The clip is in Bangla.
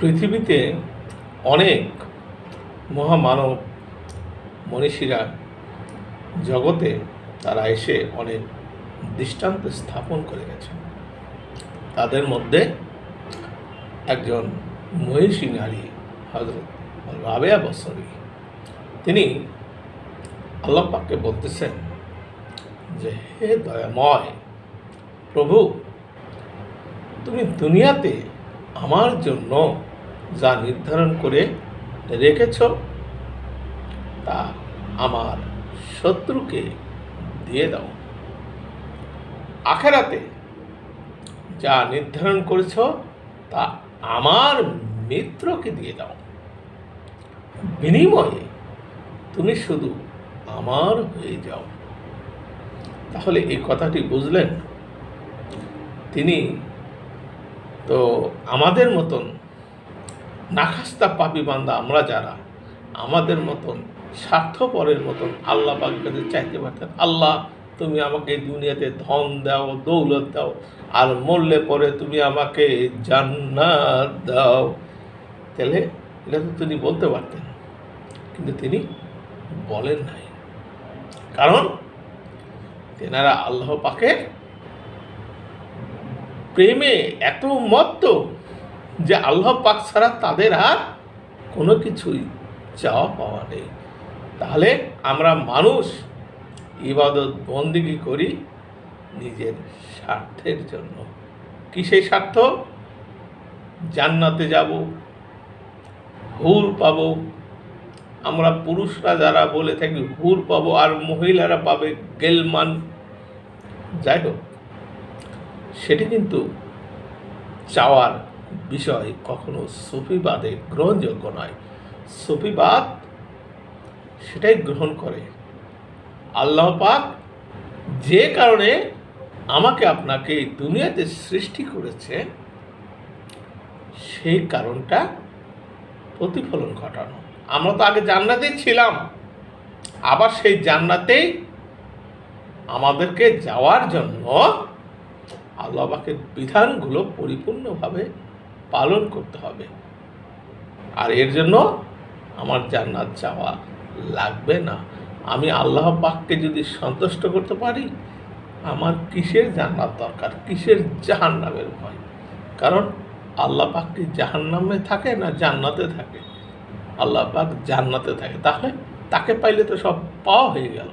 পৃথিবীতে অনেক মহামানব মনীষীরা জগতে তারা এসে অনেক দৃষ্টান্ত স্থাপন করে গেছেন। তাদের মধ্যে একজন মহিষী নারী হযরত রাবেয়া বসরি, তিনি আল্লাহ পাককে বলতেছেন যে, হে দয়াময় প্রভু, তুমি দুনিয়াতে আমার জন্য যা নির্ধারণ করে রেখেছ তা আমার শত্রুকে দিয়ে দাও, আখেরাতে যা নির্ধারণ করেছ তা আমার মিত্রকে দিয়ে দাও, বিনিময়ে তুমি শুধু আমার হয়ে যাও। তাহলে এই কথাটি বুঝলেন, তিনি তো আমাদের মতন নাখাস্তা পাপী বান্দা, আমরা যারা আমাদের মতন স্বার্থপরের মতন আল্লাহ পাকের কাছে চাইতে পারতেন, আল্লাহ তুমি আমাকে দুনিয়াতে ধন দাও, দৌলত দাও, আর মরলে পরে তুমি আমাকে জান্নাত দাও। তাহলে এটা তো তিনি বলতে পারতেন, কিন্তু তিনি বলেন নাই, কারণ তেনারা আল্লাহ পাকের প্রেমে এত মত্ত যে আল্লাহ পাক ছাড়া তাদের আর কোনো কিছুই চাওয়া পাওয়া নেই। তাহলে আমরা মানুষ ইবাদত বন্দেগী করি নিজের স্বার্থের জন্য। কি সেই স্বার্থ? জান্নাতে যাব, হুর পাব। আমরা পুরুষরা যারা বলে থাকি হুর পাবো, আর মহিলারা পাবে গেলমান। যাই হোক, সেটি কিন্তু চাওয়ার বিষয় কখনো সুফিবাদে গ্রহণযোগ্য নয়। সুফিবাদ সেটাই গ্রহণ করে আল্লাহ পাক যে কারণে আমাকে আপনাকে এই দুনিয়াতে সৃষ্টি করেছে, সেই কারণটা প্রতিফলন ঘটানো। আমরা তো আগে জান্নাতেই ছিলাম, আবার সেই জান্নাতেই আমাদেরকে যাওয়ার জন্য আল্লাহ পাকের বিধানগুলো পরিপূর্ণভাবে পালন করতে হবে। আর এর জন্য আমার জান্নাত চাওয়া লাগবে না। আমি আল্লাহ পাককে যদি সন্তুষ্ট করতে পারি, আমার কিসের জান্নাত দরকার, কিসের জাহান্নামের ভয়? কারণ আল্লাহ পাক কি জাহান্নামে থাকে না জান্নাতে থাকে? আল্লাহ পাক জান্নাতে থাকে, তাহলে তাকে পাইলে তো সব পাওয়া হয়ে গেল।